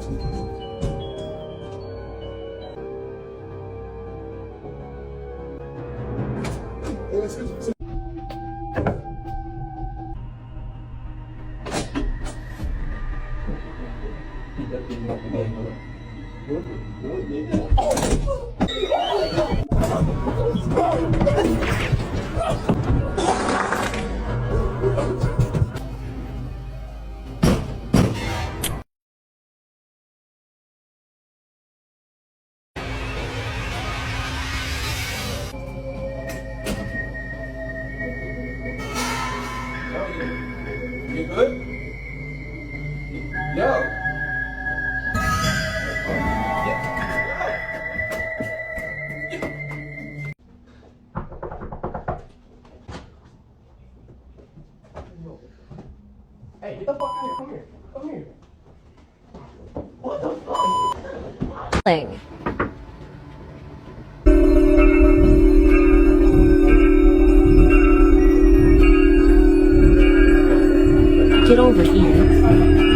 You good? Yo. Hey, get the fuck out of here. Come here. What the fuck? Get over here.